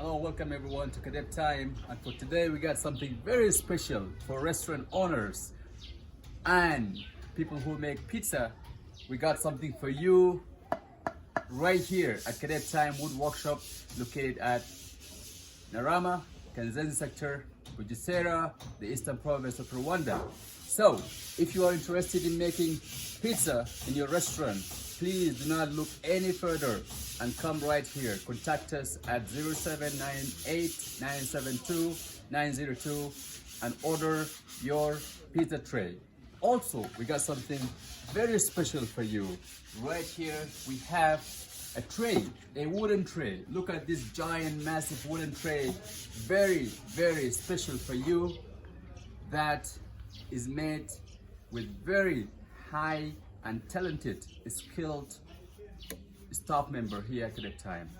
Hello, welcome everyone to Kadabe Time, and for today we got something very special for restaurant owners and people who make pizza. We got something for you right here at Kadabe Time Wood Workshop, located at Narama, Kanzenze sector, Bugesera, the eastern province of Rwanda. So, if you are interested in making pizza in your restaurant, please do not look any further and come right here. Contact us at 0798-972-902 and order your pizza tray. Also, we got something very special for you. Right here, we have a tray, a wooden tray. Look at this giant, massive wooden tray. Very, very special for you. That is made with very high and talented, skilled staff member here at Kadabe Time,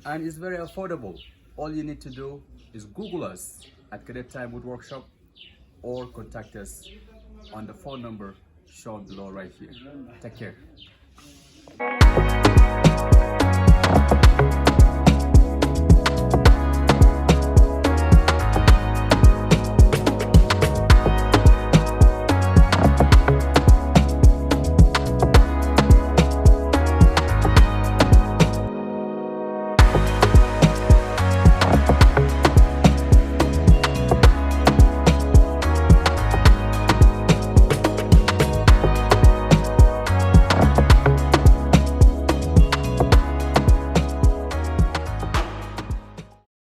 and it's very affordable. All you need to do is Google us at Kadabe Time Wood Workshop or contact us on the phone number shown below right here. Take care.